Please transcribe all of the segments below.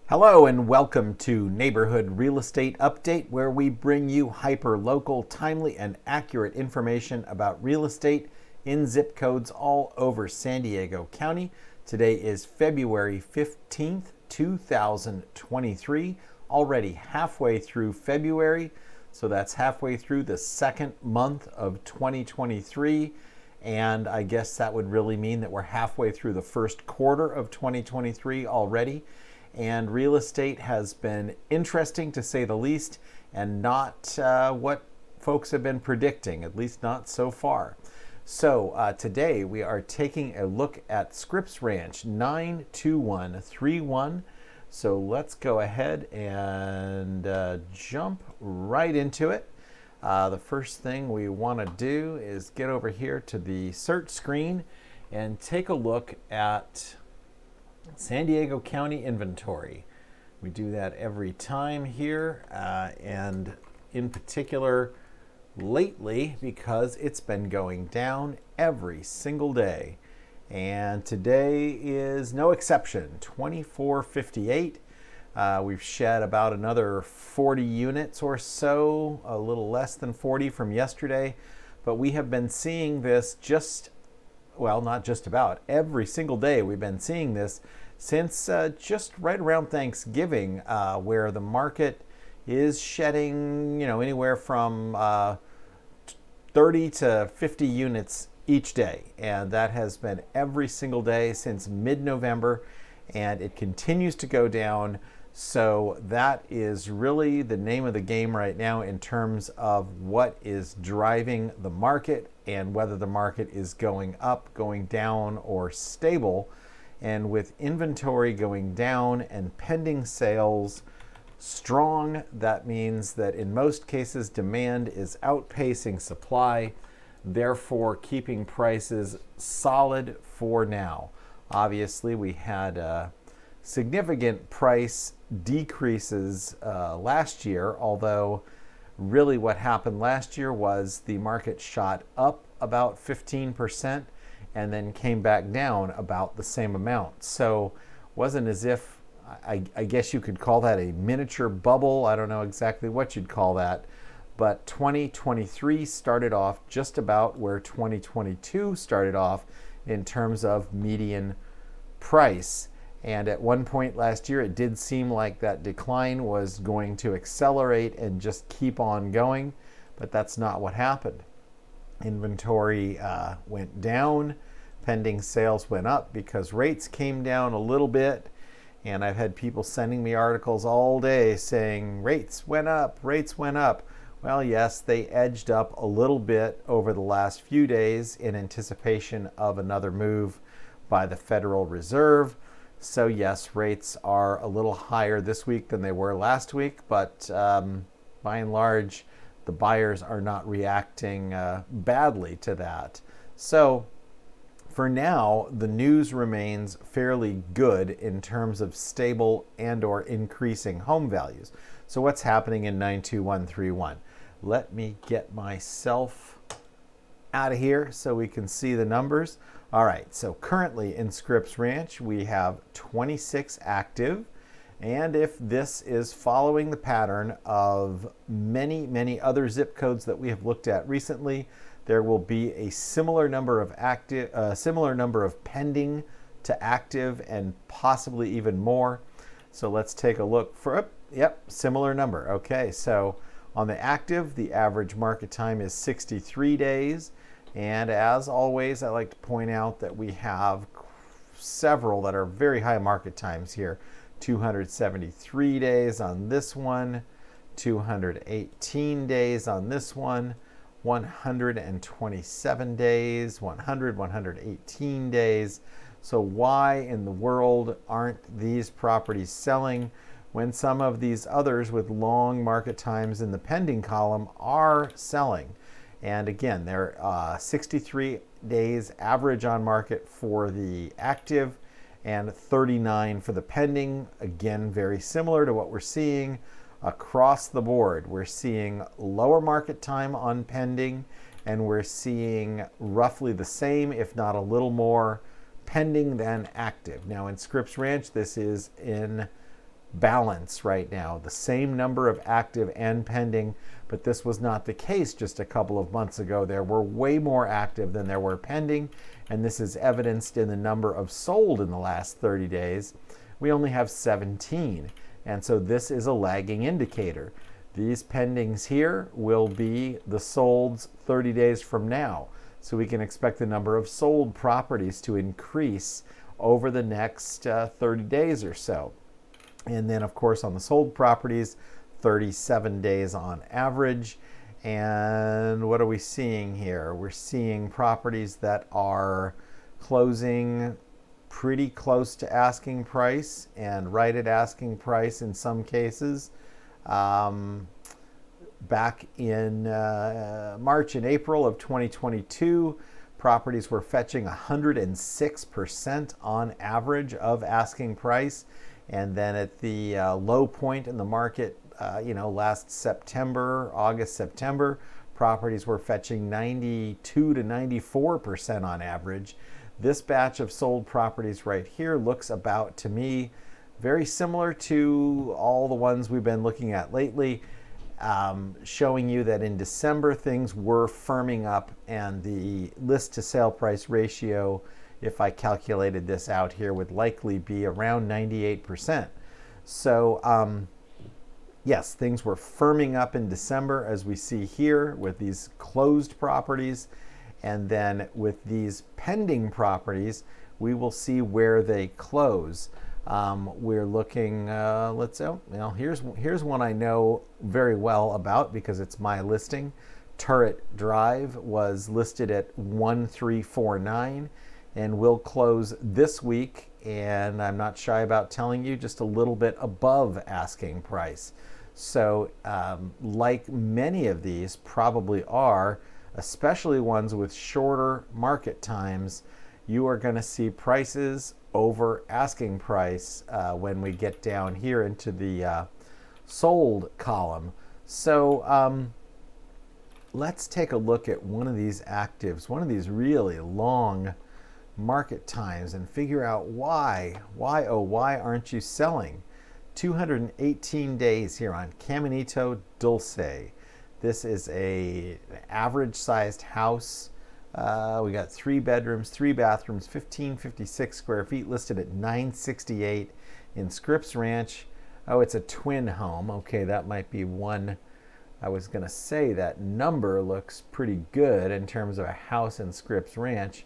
Hello and welcome to Neighborhood Real Estate Update, where we bring you hyper-local, timely, and accurate information about real estate in zip codes all over San Diego County. Today is February 15th, 2023, already halfway through February. So that's halfway through the second month of 2023. And I guess that would really mean that we're halfway through the first quarter of 2023 already. And real estate has been interesting to say the least, and not what folks have been predicting, at least not so far. So today we are taking a look at Scripps Ranch 92131. So let's go ahead and jump right into it. The first thing we want to do is get over here to the search screen and take a look at San Diego County inventory. We do that every time here, and in particular lately because it's been going down every single day. And today is no exception, 2458. We've shed about another 40 units or so, a little less than 40 from yesterday, but we have been seeing this not just about, every single day we've been seeing this since just right around Thanksgiving, where the market is shedding, anywhere from 30 to 50 units each day. And that has been every single day since mid-November, and it continues to go down. So that is really the name of the game right now in terms of what is driving the market and whether the market is going up, going down, or stable. And with inventory going down and pending sales strong, that means that in most cases demand is outpacing supply, therefore keeping prices solid for now. Obviously, we had significant price decreases last year, although really what happened last year was the market shot up about 15% and then came back down about the same amount. So wasn't as if, I guess you could call that a miniature bubble. I don't know exactly what you'd call that, but 2023 started off just about where 2022 started off in terms of median price. And at one point last year, it did seem like that decline was going to accelerate and just keep on going, but that's not what happened. Inventory went down, pending sales went up because rates came down a little bit. And I've had people sending me articles all day saying rates went up, rates went up. Well, yes, they edged up a little bit over the last few days in anticipation of another move by the Federal Reserve. So yes, rates are a little higher this week than they were last week, but by and large, the buyers are not reacting badly to that. So for now, the news remains fairly good in terms of stable and or increasing home values. So what's happening in 92131? Let me get myself out of here so we can see the numbers. All right, so currently in Scripps Ranch, we have 26 active. And if this is following the pattern of many other zip codes that we have looked at recently, there will be a similar number of pending to active, and possibly even more. So let's take a look for, similar number. Okay, so on the active, the average market time is 63 days. And as always, I like to point out that we have several that are very high market times here. 273 days on this one, 218 days on this one, 127 days, 118 days. So why in the world aren't these properties selling when some of these others with long market times in the pending column are selling? And again, they're 63 days average on market for the active and 39 for the pending. Again, very similar to what we're seeing across the board. We're seeing lower market time on pending, and we're seeing roughly the same, if not a little more, pending than active. Now in Scripps Ranch, this is in balance right now, the same number of active and pending, but this was not the case just a couple of months ago. There were way more active than there were pending, and this is evidenced in the number of sold in the last 30 days. We only have 17, and so this is a lagging indicator. These pendings here will be the solds 30 days from now, so we can expect the number of sold properties to increase over the next 30 days or so. And then, of course, on the sold properties, 37 days on average. And what are we seeing here? We're seeing properties that are closing pretty close to asking price and right at asking price in some cases. Back in March and April of 2022, properties were fetching 106% on average of asking price. And then at the low point in the market, last September, August, September, properties were fetching 92 to 94% on average. This batch of sold properties right here looks about, to me, very similar to all the ones we've been looking at lately, showing you that in December things were firming up, and the list to sale price ratio, if I calculated this out here, would likely be around 98%. So yes, things were firming up in December, as we see here with these closed properties. And then with these pending properties, we will see where they close. We're looking, here's one I know very well about because it's my listing. Turret Drive was listed at 1349 and will close this week. And I'm not shy about telling you, just a little bit above asking price. So like many of these probably are, especially ones with shorter market times, you are going to see prices over asking price when we get down here into the sold column. So let's take a look at one of these actives, one of these really long market times, and figure out why aren't you selling? 218 days here on Caminito Dulce. This is an average sized house. We got 3 bedrooms, 3 bathrooms, 1556 square feet, listed at $968 in Scripps Ranch. Oh, it's a twin home. Okay, that might be one. I was going to say that number looks pretty good in terms of a house in Scripps Ranch.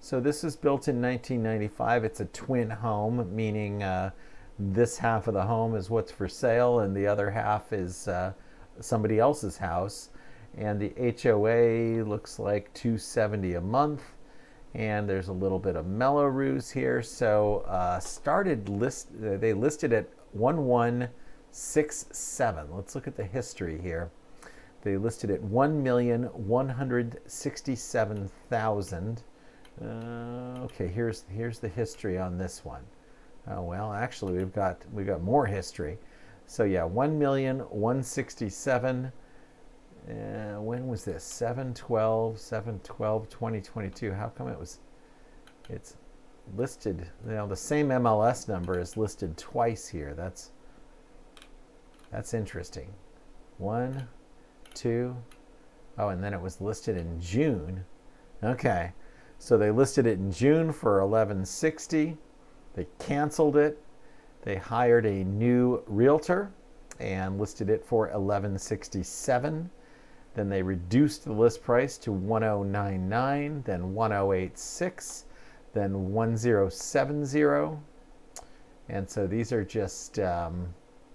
So this is built in 1995. It's a twin home, meaning this half of the home is what's for sale and the other half is somebody else's house. And the HOA looks like $270 a month, and there's a little bit of Melrose here. So they listed at 1167. Let's look at the history here. They listed at 1,167,000. Okay, here's the history on this one. Oh well, actually we've got more history. So yeah, 1,167,000. When was this? 7/12/2022. How come it's listed, the same MLS number is listed twice here. That's interesting. 1, 2, oh, and then it was listed in June. Okay, so they listed it in June for $1,160. They canceled it. They hired a new realtor and listed it for $1,167. Then they reduced the list price to $1,099, then $1,086, then $1,070. And so these are just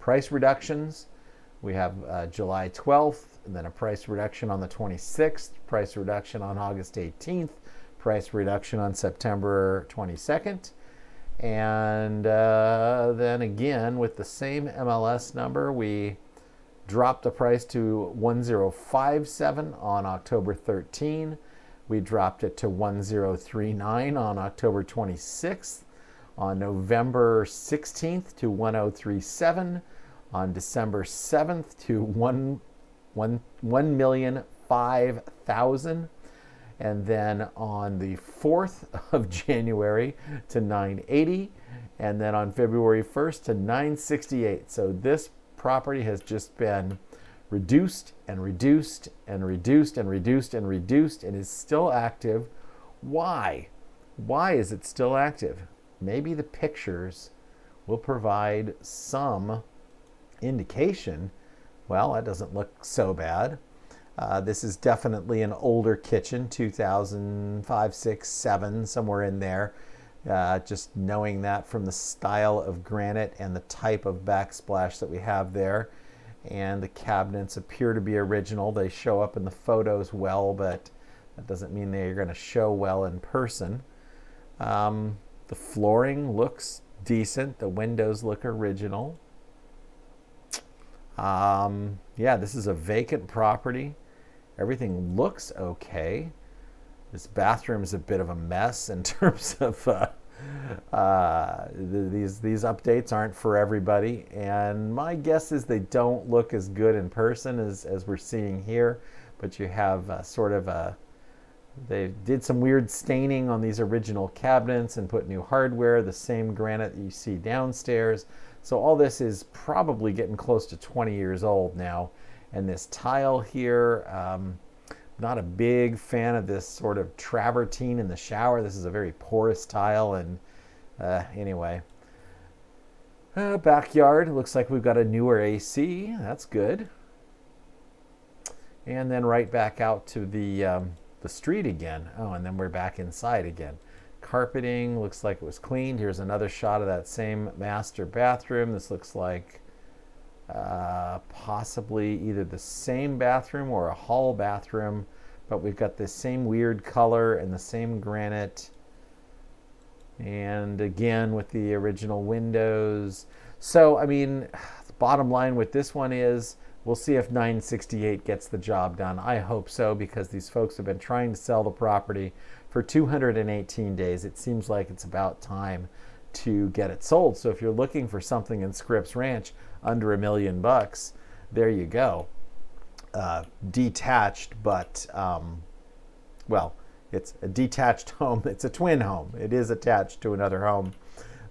price reductions. We have July 12th, and then a price reduction on the 26th, price reduction on August 18th, price reduction on September 22nd. And then again, with the same MLS number, we dropped the price to 1057 on October 13. We dropped it to 1039 on October 26th. On November 16th to 1037. On December 7th to 1,005,000. And then on the 4th of January to 980, and then on February 1st to 968. So this property has just been reduced and reduced and reduced and reduced and reduced and is still active. Why? Why is it still active? Maybe the pictures will provide some indication. Well, that doesn't look so bad. This is definitely an older kitchen, 2005, 6, 7, somewhere in there. Just knowing that from the style of granite and the type of backsplash that we have there. And the cabinets appear to be original. They show up in the photos well, but that doesn't mean they're going to show well in person. The flooring looks decent. The windows look original. Yeah, this is a vacant property. Everything looks okay. This bathroom is a bit of a mess in terms of these updates aren't for everybody. And my guess is they don't look as good in person as we're seeing here. But you have they did some weird staining on these original cabinets and put new hardware, the same granite that you see downstairs. So all this is probably getting close to 20 years old now. And this tile here, not a big fan of this sort of travertine in the shower. This is a very porous tile. And anyway, backyard, looks like we've got a newer AC. That's good. And then right back out to the street again. Oh, and then we're back inside again. Carpeting looks like it was cleaned. Here's another shot of that same master bathroom. This looks like possibly either the same bathroom or a hall bathroom, but we've got the same weird color and the same granite. And again with the original windows. So, I mean, the bottom line with this one is we'll see if 968 gets the job done. I hope so, because these folks have been trying to sell the property for 218 days. It seems like it's about time to get it sold. So if you're looking for something in Scripps Ranch under $1 million, there you go. Detached, but well, it's a detached home. It's a twin home. It is attached to another home,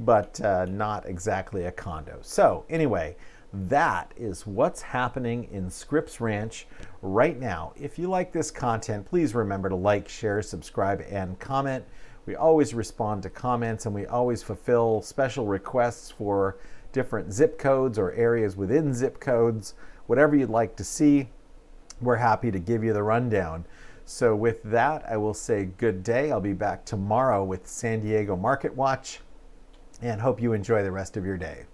but not exactly a condo. So anyway, that is what's happening in Scripps Ranch right now. If you like this content, please remember to like, share, subscribe, and comment. We always respond to comments, and we always fulfill special requests for different zip codes or areas within zip codes. Whatever you'd like to see, we're happy to give you the rundown. So with that, I will say good day. I'll be back tomorrow with San Diego Market Watch, and hope you enjoy the rest of your day.